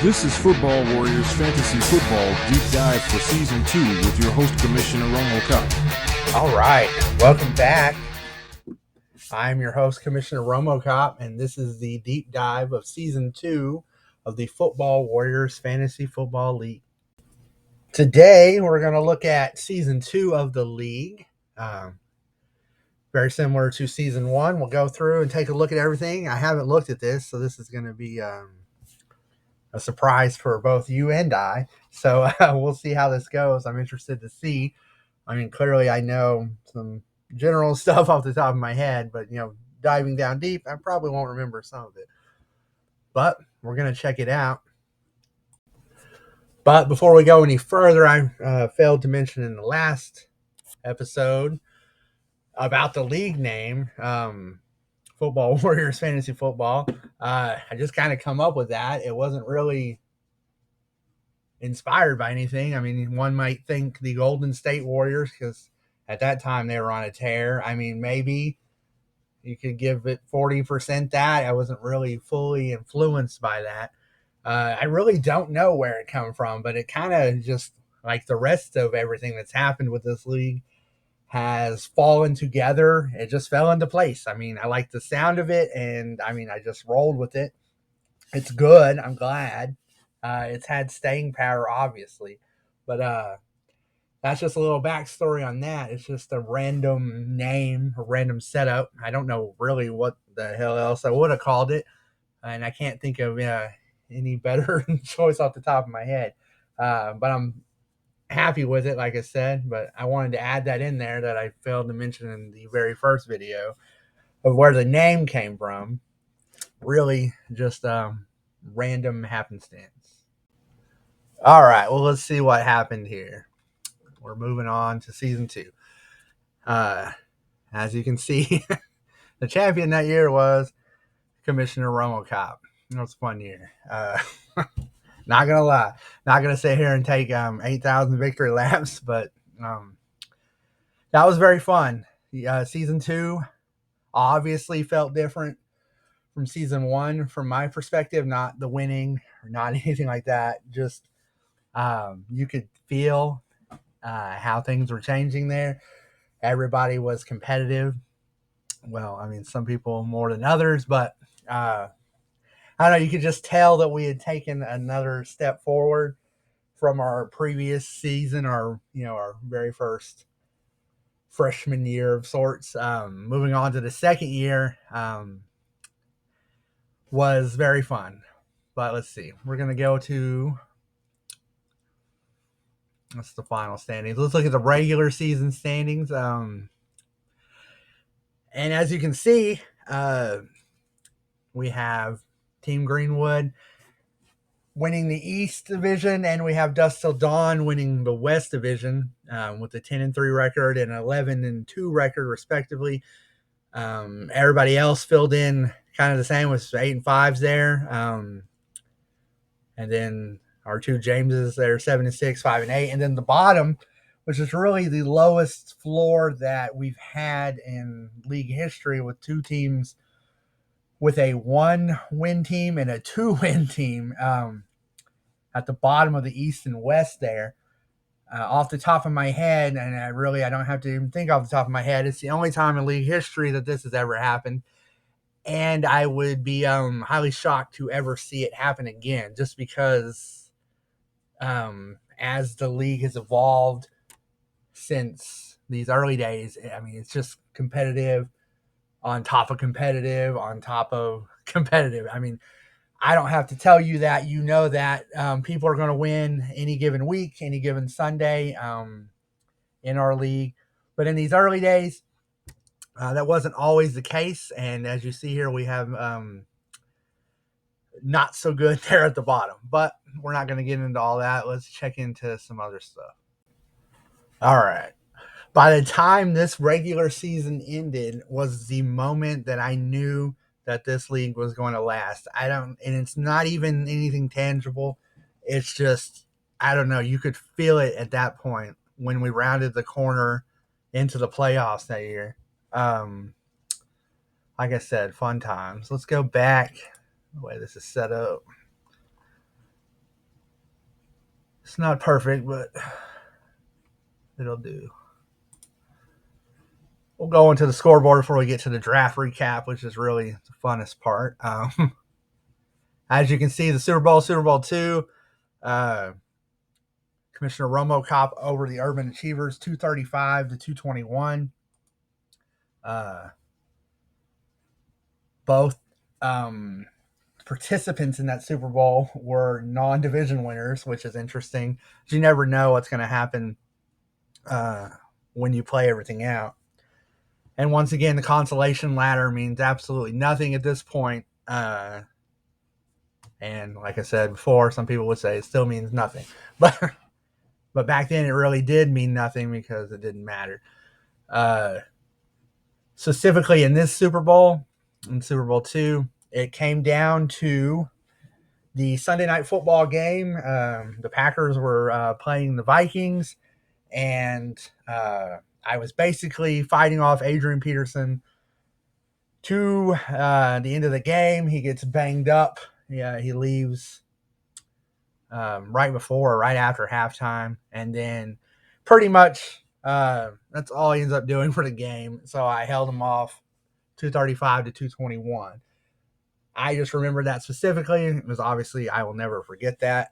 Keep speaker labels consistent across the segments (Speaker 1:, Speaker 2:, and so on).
Speaker 1: This is Football Warriors Fantasy Football Deep Dive for Season 2 with your host, Commissioner Romocop.
Speaker 2: All right, welcome back. I'm your host, Commissioner Romocop, and this is the deep dive of Season 2 of the Football Warriors Fantasy Football League. Today, we're going to look at Season 2 of the league. Very similar to Season 1. We'll go through and take a look at everything. I haven't looked at this, so this is going to be a surprise for both you and I. So we'll see how this goes. I'm interested to see. I mean, clearly I know some general stuff off the top of my head, but, diving down deep, I probably won't remember some of it. But we're going to check it out. But before we go any further, I failed to mention in the last episode about the league name, Football Warriors Fantasy Football. I just kind of come up with that. It wasn't really inspired by anything. I mean, one might think the Golden State Warriors, because at that time they were on a tear. I mean, maybe you could give it 40% that. I wasn't really fully influenced by that. I really don't know where it come from, but it kind of just, like the rest of everything that's happened with this league, has fallen together. It just fell into place. I mean, I like the sound of it, and I mean, I just rolled with it. It's good. I'm glad. It's had staying power, obviously, but that's just a little backstory on that. It's just a random name, a random setup. I don't know really what the hell else I would have called it, and I can't think of any better choice off the top of my head. But I'm happy with it, like I said. But I wanted to add that in there that I failed to mention in the very first video of where the name came from. Really, just random happenstance. All right, well, let's see what happened here. We're moving on to Season 2. As you can see, the champion that year was Commissioner Romocop. It was a fun year. Not gonna lie, not gonna sit here and take 8,000 victory laps, but that was very fun. Season 2 obviously felt different from Season 1 from my perspective. Not the winning or not anything like that. Just you could feel how things were changing there. Everybody was competitive. Well, I mean, some people more than others, but I don't know. You could just tell that we had taken another step forward from our previous season, our very first freshman year of sorts. Moving on to the second year was very fun. But let's see. We're gonna go to that's the final standings. Let's look at the regular season standings. And as you can see, we have Team Greenwood winning the East Division, and we have Dust Till Dawn winning the West Division with a 10-3 record and 11-2 record, respectively. Everybody else filled in kind of the same with 8-5s there, and then our two Jameses, they're 7-6, 5-8, and then the bottom, which is really the lowest floor that we've had in league history, with two teams with a 1-win team and a 2-win team at the bottom of the East and West there. Off the top of my head, and I don't have to even think off the top of my head, it's the only time in league history that this has ever happened. And I would be highly shocked to ever see it happen again, just because as the league has evolved since these early days, I mean, it's just competitive on top of competitive on top of competitive. I mean, I don't have to tell you that. You know that people are going to win any given week, any given Sunday in our league. But in these early days, that wasn't always the case. And as you see here, we have not so good there at the bottom. But we're not going to get into all that. Let's check into some other stuff. All right. By the time this regular season ended was the moment that I knew that this league was going to last. And it's not even anything tangible. It's just, I don't know. You could feel it at that point when we rounded the corner into the playoffs that year. Like I said, fun times. Let's go back the way this is set up. It's not perfect, but it'll do. We'll go into the scoreboard before we get to the draft recap, which is really the funnest part. As you can see, the Super Bowl 2, Commissioner Romocop over the Urban Achievers, 235 to 221. Both participants in that Super Bowl were non-division winners, which is interesting. You never know what's going to happen when you play everything out. And once again, the consolation ladder means absolutely nothing at this point. And like I said before, some people would say it still means nothing. But back then, it really did mean nothing because it didn't matter. Specifically in this Super Bowl, in Super Bowl 2, it came down to the Sunday night football game. The Packers were playing the Vikings, and I was basically fighting off Adrian Peterson to the end of the game. He gets banged up. Yeah, he leaves right before or right after halftime, and then pretty much that's all he ends up doing for the game. So I held him off 235 to 221. I just remember that specifically. It was obviously, I will never forget that.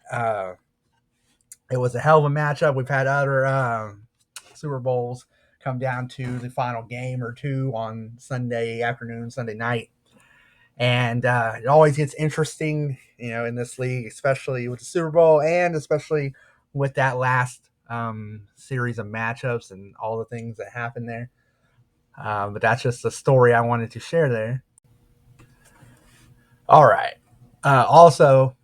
Speaker 2: It was a hell of a matchup. We've had other Super Bowls come down to the final game or two on Sunday afternoon, Sunday night. And it always gets interesting, in this league, especially with the Super Bowl and especially with that last series of matchups and all the things that happened there. But that's just the story I wanted to share there. All right. Also,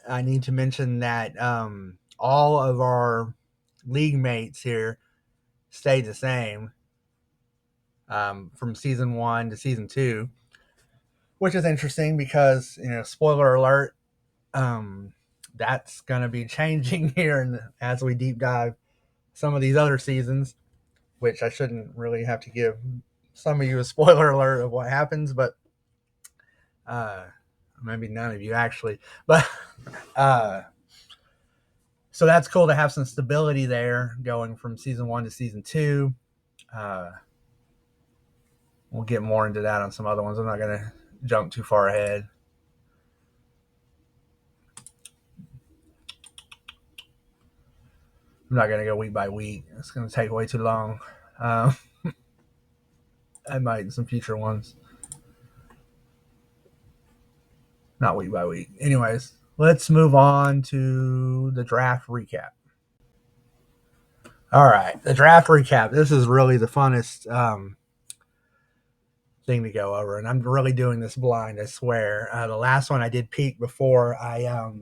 Speaker 2: I need to mention that all of our league mates here stayed the same from season 1 to season 2, which is interesting because, spoiler alert, that's going to be changing here as we deep dive some of these other seasons, which I shouldn't really have to give some of you a spoiler alert of what happens, but maybe none of you actually. But so that's cool to have some stability there going from season 1 to season 2. We'll get more into that on some other ones. I'm not going to jump too far ahead. I'm not going to go week by week. It's going to take way too long. I might in some future ones. Not week by week. Anyways, let's move on to the draft recap. All right, the draft recap. This is really the funnest thing to go over, and I'm really doing this blind, I swear. The last one I did peek before I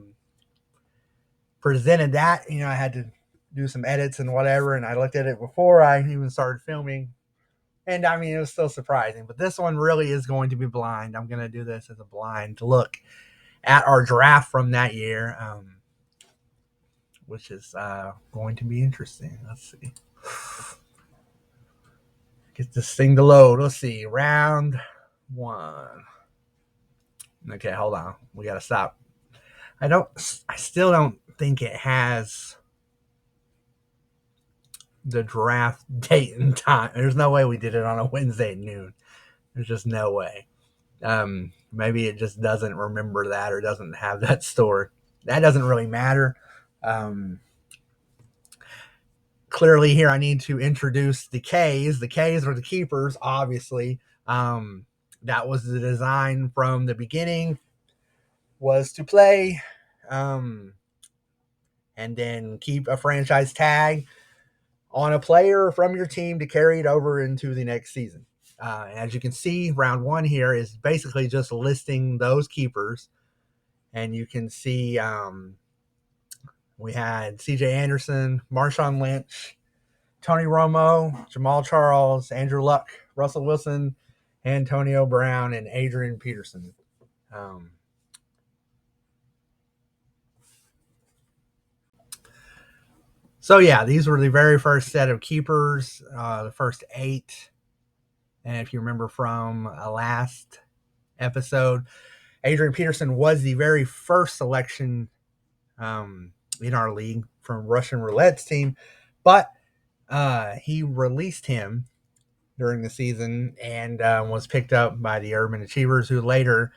Speaker 2: presented that. I had to do some edits and whatever, and I looked at it before I even started filming. And I mean, it was still surprising, but this one really is going to be blind. I'm going to do this as a blind look at our draft from that year, which is going to be interesting. Let's see. Get this thing to load. Let's see. Round 1. Okay, hold on. We got to stop. I still don't think it has the draft date and time. There's no way we did it on a Wednesday at noon. There's just no way. Maybe it just doesn't remember that or doesn't have that stored. That doesn't really matter. Clearly here I need to introduce the Ks. The Ks are the keepers, obviously. That was the design from the beginning, was to play and then keep a franchise tag on a player from your team to carry it over into the next season. As you can see, round 1 here is basically just listing those keepers. And you can see we had CJ Anderson, Marshawn Lynch, Tony Romo, Jamal Charles, Andrew Luck, Russell Wilson, Antonio Brown, and Adrian Peterson. So yeah, these were the very first set of keepers, the first 8. And if you remember from a last episode, Adrian Peterson was the very first selection in our league from Russian Roulette's team, but he released him during the season and was picked up by the Urban Achievers, who later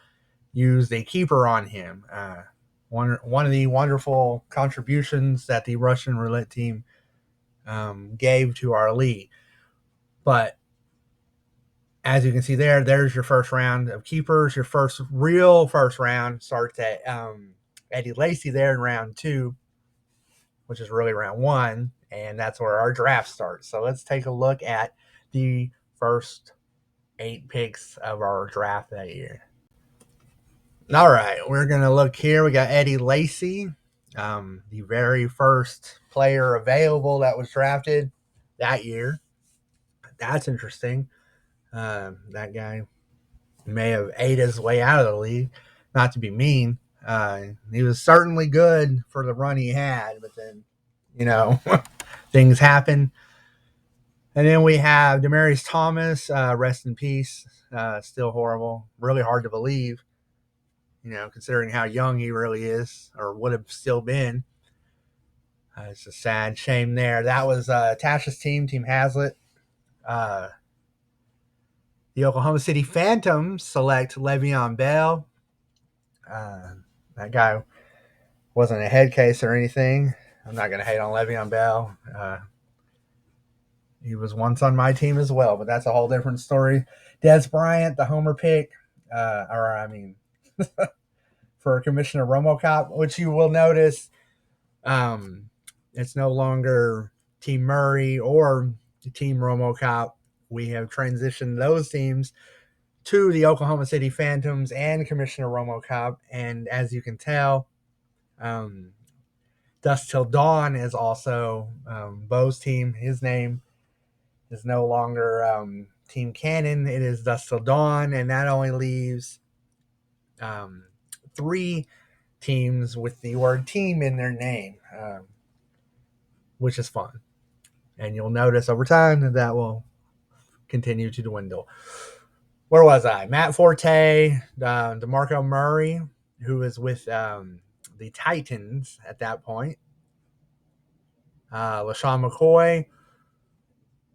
Speaker 2: used a keeper on him. One of the wonderful contributions that the Russian Roulette team gave to our league. But as you can see there's your first round of keepers. Your real first round starts at Eddie Lacy there in round 2, which is really round 1, and that's where our draft starts. So let's take a look at the first 8 picks of our draft that year. All right, we're going to look here. We got Eddie Lacy, the very first player available that was drafted that year. That's interesting. That guy may have ate his way out of the league. Not to be mean. He was certainly good for the run he had, but then, things happen. And then we have Demaryius Thomas, rest in peace. Still horrible. Really hard to believe, considering how young he really is, or would have still been. It's a sad shame there. That was Tasha's team, Team Hazlitt. The Oklahoma City Phantoms select Le'Veon Bell. That guy wasn't a head case or anything. I'm not going to hate on Le'Veon Bell. He was once on my team as well, but that's a whole different story. Des Bryant, the homer pick, for Commissioner Romocop, which you will notice it's no longer Team Murray or Team Romocop. We have transitioned those teams to the Oklahoma City Phantoms and Commissioner Romocop. And as you can tell, Dust Till Dawn is also Bo's team. His name is no longer Team Cannon. It is Dust Till Dawn, and that only leaves 3 teams with the word team in their name, which is fun. And you'll notice over time that will continue to dwindle. Where was I? Matt Forte, DeMarco Murray, who is with the Titans at that point. LaShawn McCoy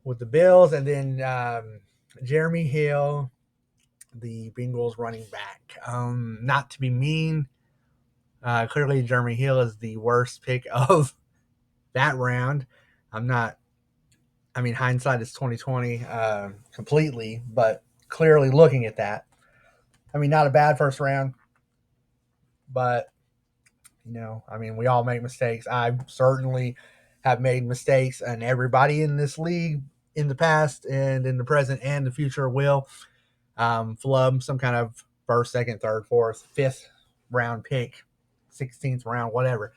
Speaker 2: with the Bills, and then Jeremy Hill, the Bengals running back. Not to be mean, clearly Jeremy Hill is the worst pick of that round. Hindsight is 2020 completely, but clearly looking at that, not a bad first round, but we all make mistakes. I certainly have made mistakes, and everybody in this league in the past and in the present and the future will flub some kind of first, second, third, fourth, fifth round pick, 16th round, whatever.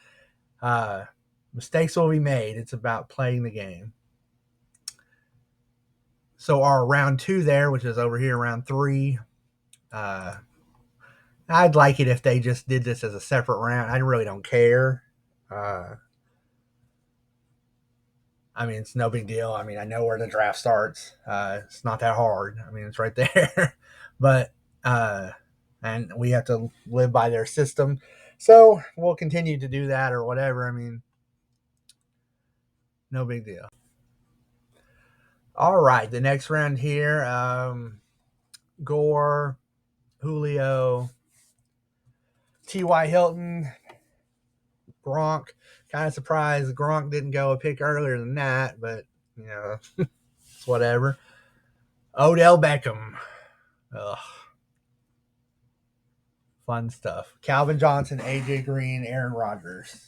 Speaker 2: Mistakes will be made. It's about playing the game. So our round 2 there, which is over here, round 3, I'd like it if they just did this as a separate round. I really don't care. It's no big deal. I know where the draft starts. It's not that hard. It's right there. But and we have to live by their system. So we'll continue to do that or whatever. No big deal. All right, the next round here, Gore, Julio, T.Y. Hilton, Gronk. Kind of surprised Gronk didn't go a pick earlier than that, but, it's whatever. Odell Beckham. Ugh. Fun stuff. Calvin Johnson, A.J. Green, Aaron Rodgers.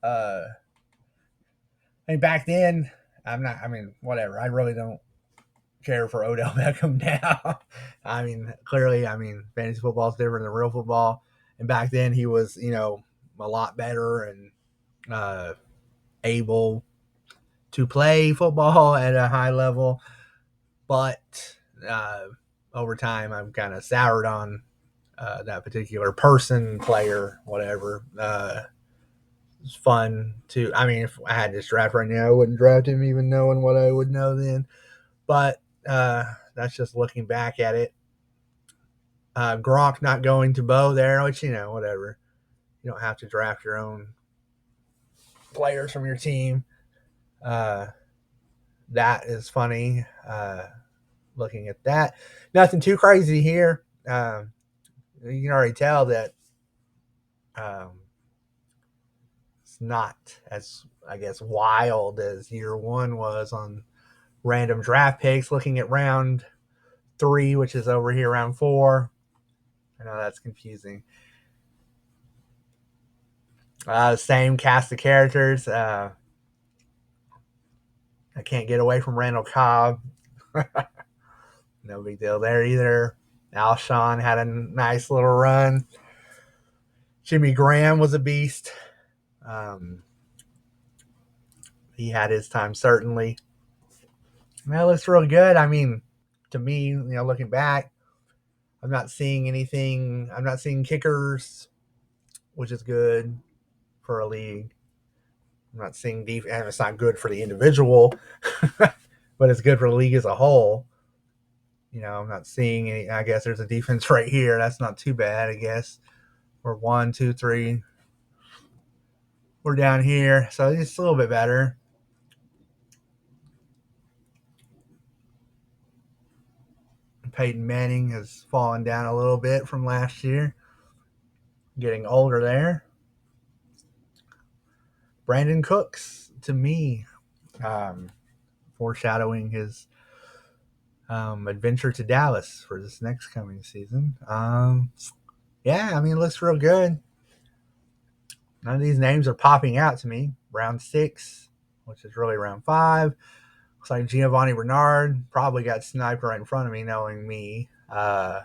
Speaker 2: Back then, whatever. I really don't care for Odell Beckham now. Clearly, fantasy football is different than real football. And back then, he was, a lot better and able to play football at a high level. But over time, I'm kind of soured on that particular person, player, whatever. It's fun to, if I had this draft right now, I wouldn't draft him even knowing what I would know then. But that's just looking back at it. Gronk not going to Bo there, which, whatever. You don't have to draft your own players from your team. That is funny. Looking at that, nothing too crazy here. You can already tell that um, it's not as, I guess, wild as year one was on random draft picks. Looking at round 3, which is over here, round 4. I know that's confusing. The same cast of characters. I can't get away from Randall Cobb. No big deal there either. Alshon had a nice little run. Jimmy Graham was a beast. He had his time, certainly. That looks real good. I mean, to me, looking back, I'm not seeing anything. I'm not seeing kickers, which is good for a league. I'm not seeing defense, and it's not good for the individual, but it's good for the league as a whole. I'm not seeing any. I guess there's a defense right here. That's not too bad, I guess. We're 1, 2, 3. We're down here, so it's a little bit better. Peyton Manning has fallen down a little bit from last year. Getting older there. Brandon Cooks, to me, foreshadowing his adventure to Dallas for this next coming season. Yeah, I mean, it looks real good. None of these names are popping out to me. Round 6, which is really round 5. Looks like Giovanni Bernard probably got sniped right in front of me, knowing me. Who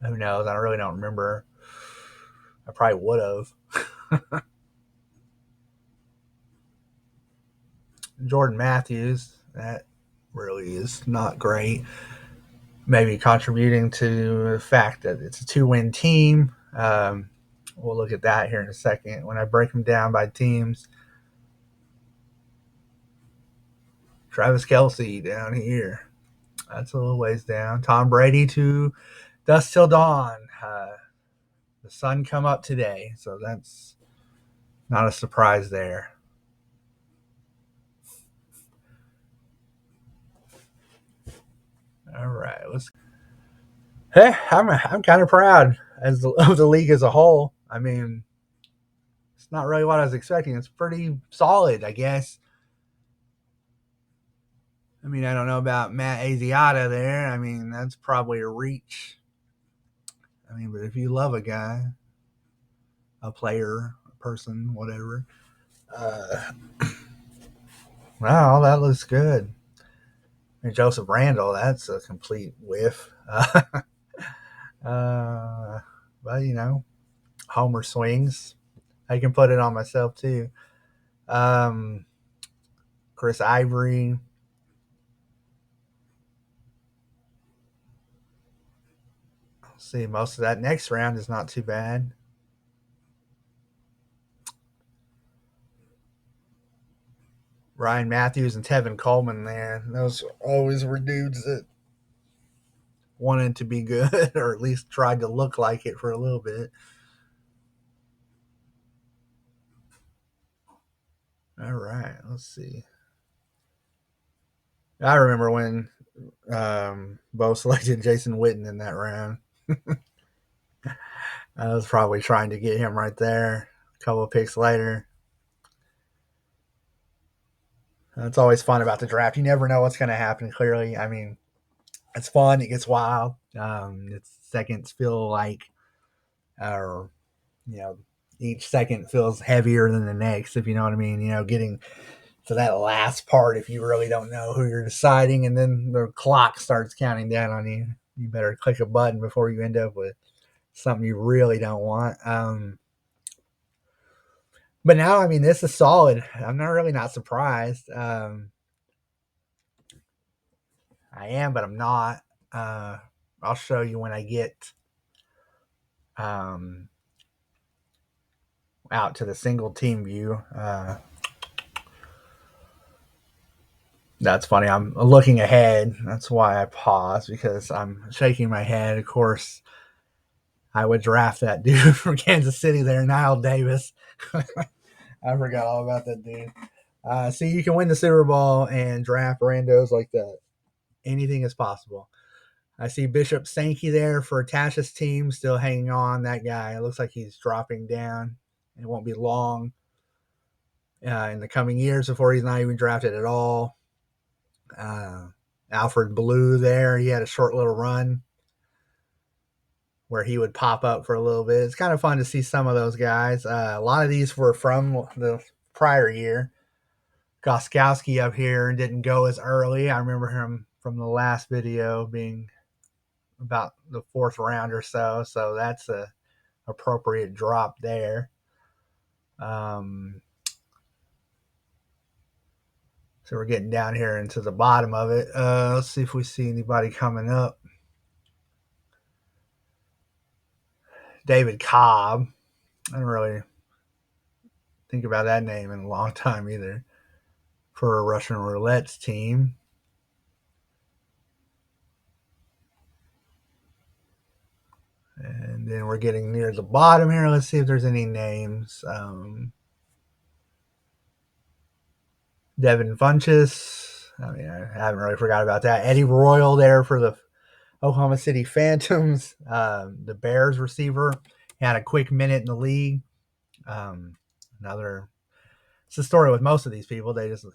Speaker 2: knows? I really don't remember. I probably would have. Jordan Matthews, that really is not great. Maybe contributing to the fact that it's a 2-win team. We'll look at that here in a second when I break them down by teams. Travis Kelce down here. That's a little ways down. Tom Brady to Dust Till Dawn. The sun come up today, so that's not a surprise there. All right, let's. Hey, I'm kind of proud of the league as a whole. I mean, it's not really what I was expecting. It's pretty solid, I guess. I mean, I don't know about Matt Asiata there. I mean, that's probably a reach. I mean, but if you love a guy, a player, a person, whatever, wow, that looks good. And Joseph Randall, that's a complete whiff. But Homer swings. I can put it on myself too. Chris Ivory. See, most of that next round is not too bad. Ryan Matthews and Tevin Coleman there. Those always were dudes that wanted to be good or at least tried to look like it for a little bit. All right, let's see. I remember when Bo selected Jason Witten in that round. I was probably trying to get him right there. A couple of picks later. It's always fun about the draft. You never know what's going to happen, clearly. I mean, it's fun. It gets wild. Its seconds feel like, or, each second feels heavier than the next, if you know what I mean. Getting to that last part, if you really don't know who you're deciding, and then the clock starts counting down on you. You better click a button before you end up with something you really don't want. But now, I mean, this is solid. I'm not surprised. I am, but I'm not. I'll show you when I get out to the single team view. That's funny. I'm looking ahead. That's why I pause, because I'm shaking my head. Of course, I would draft that dude from Kansas City there, Nile Davis. I forgot all about that dude. See, you can win the Super Bowl and draft randos like that. Anything is possible. I see Bishop Sankey there for Tasha's team, still hanging on. That guy, it looks like he's dropping down. It won't be long in the coming years before he's not even drafted at all. Alfred Blue there, he had a short little run where he would pop up for a little bit. It's kind of fun to see some of those guys. A lot of these were from the prior year. Goskowski up here didn't go as early. I remember him from the last video being about the fourth round or so. So that's a appropriate drop there. So we're getting down here into the bottom of it. Let's see if we see anybody coming up. David Cobb. I don't really think about that name in a long time either for a Russian roulette's team. And then we're getting near the bottom here. Let's see if there's any names. Devin Funchess. I mean, I haven't really forgot about that. Eddie Royal there for the Oklahoma City Phantoms. The Bears receiver. He had a quick minute in the league. It's the story with most of these people. They just,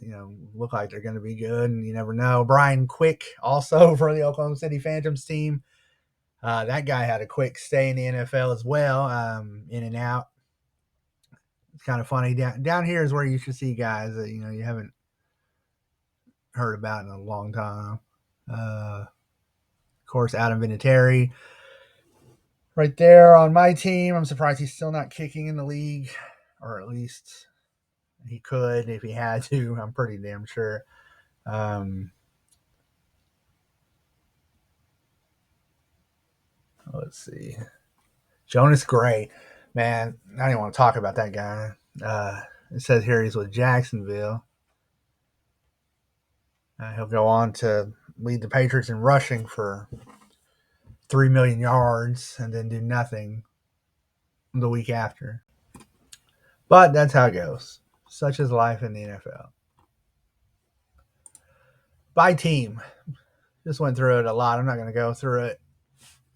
Speaker 2: look like they're going to be good, and you never know. Brian Quick, also for the Oklahoma City Phantoms team. That guy had a quick stay in the NFL as well, in and out. It's kind of funny. Down here is where you should see guys that, you haven't heard about in a long time. Of course, Adam Vinatieri. Right there on my team. I'm surprised he's still not kicking in the league, or at least he could if he had to. I'm pretty damn sure. Let's see. Jonas Gray. Man, I don't even want to talk about that guy. It says here he's with Jacksonville. He'll go on to lead the Patriots in rushing for 3 million yards and then do nothing the week after. But that's how it goes. Such is life in the NFL. By team. Just went through it a lot. I'm not going to go through it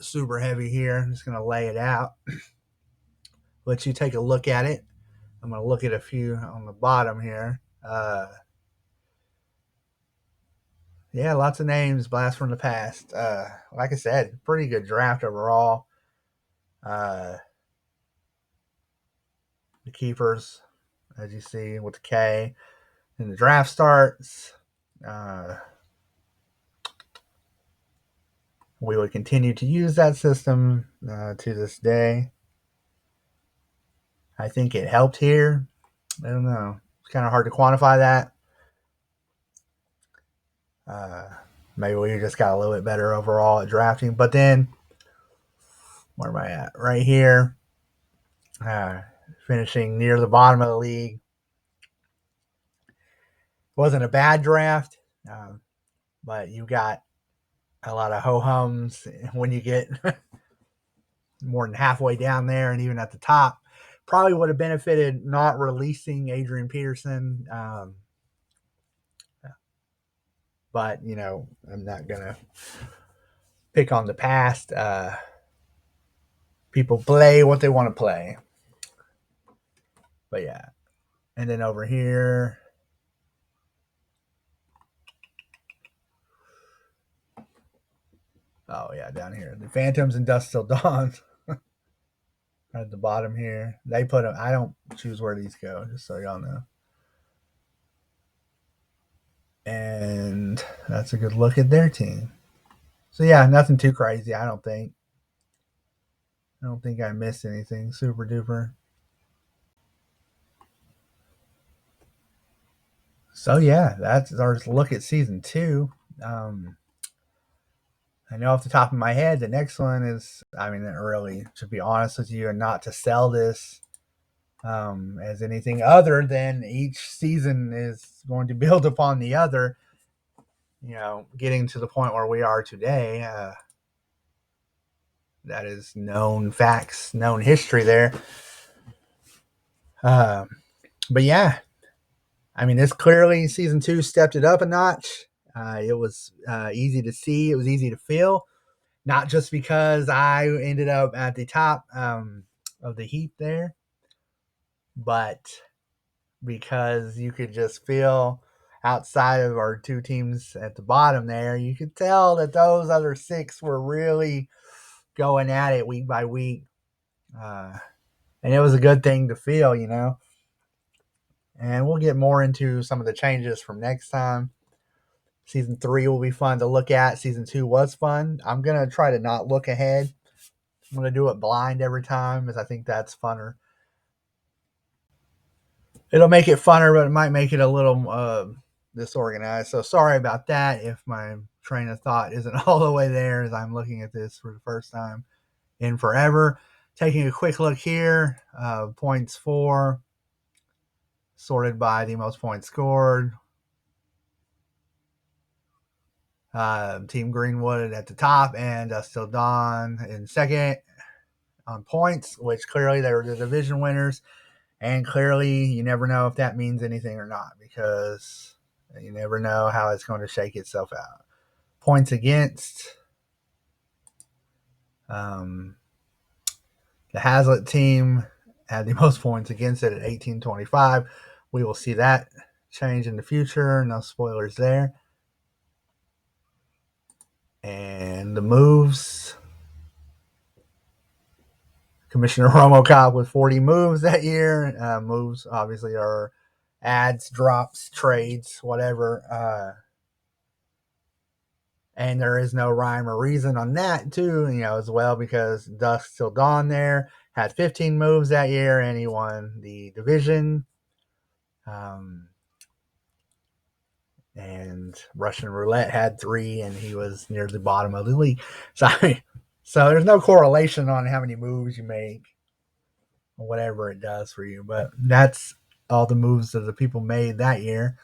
Speaker 2: super heavy here. I'm just going to lay it out. Let you take a look at it. I'm going to look at a few on the bottom here. Yeah, lots of names, blast from the past. Like I said, pretty good draft overall. The keepers, as you see, with the K. And the draft starts. We would continue to use that system to this day. I think it helped here. I don't know. It's kind of hard to quantify that. Maybe we just got a little bit better overall at drafting. But then, where am I at? Right here. Finishing near the bottom of the league. Wasn't a bad draft, but you got a lot of ho-hums when you get more than halfway down there and even at the top. Probably would have benefited not releasing Adrian Peterson. But, I'm not going to pick on the past. People play what they want to play. But, yeah. And then over here. Oh, yeah, down here. The Phantoms and Dust Till Dawn. At the bottom here. They put them. I don't choose where these go, just so y'all know. And that's a good look at their team. So, yeah, nothing too crazy, I don't think. I don't think I missed anything super duper. So, yeah, that's our look at season 2. I know off the top of my head, the next one is, really, to be honest with you, and not to sell this as anything other than each season is going to build upon the other. Getting to the point where we are today, that is known facts, known history there. But yeah, I mean, this clearly season 2 stepped it up a notch. It was easy to see. It was easy to feel. Not just because I ended up at the top of the heap there, but because you could just feel outside of our two teams at the bottom there, you could tell that those other 6 were really going at it week by week. And it was a good thing to feel, you know. And we'll get more into some of the changes from next time. Season 3 will be fun to look at. Season 2 was fun. I'm going to try to not look ahead. I'm going to do it blind every time because I think that's funner. It'll make it funner, but it might make it a little disorganized. So sorry about that if my train of thought isn't all the way there as I'm looking at this for the first time in forever. Taking a quick look here, points for, sorted by the most points scored. Team Greenwood at the top and Still Dawn in second on points, which clearly they were the division winners. And clearly, you never know if that means anything or not because you never know how it's going to shake itself out. Points against. The Hazlitt team had the most points against it at 1825. We will see that change in the future. No spoilers there. And the moves. Commissioner Romocop with 40 moves that year. Moves obviously are ads, drops, trades, whatever. And there is no rhyme or reason on that too, you know, as well, because Dusk Till Dawn there had 15 moves that year and he won the division. And Russian Roulette had 3 and he was near the bottom of the league. So there's no correlation on how many moves you make or whatever it does for you, but that's all the moves that the people made that year.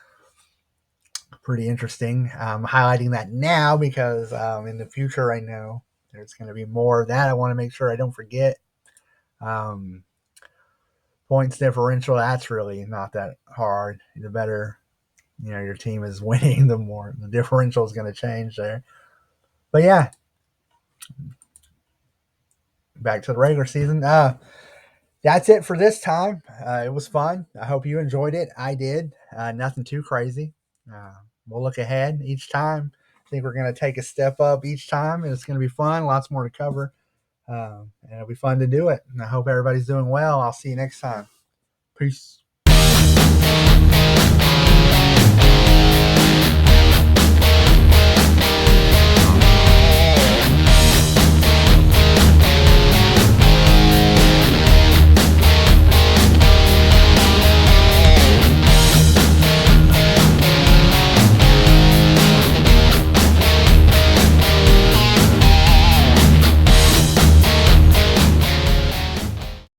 Speaker 2: Pretty interesting. Highlighting that now because in the future, I know there's going to be more of that. I want to make sure I don't forget. Um, Points differential, that's really not that hard. The better, you know, your team is winning, the more the differential is going to change there. But yeah, back to the regular season. That's it for this time. It was fun. I hope you enjoyed it. I did. Nothing too crazy. Uh, we'll look ahead each time. I think we're going to take a step up each time, and it's going to be fun. Lots more to cover. And it'll be fun to do it. And I hope everybody's doing well. I'll see you next time. Peace.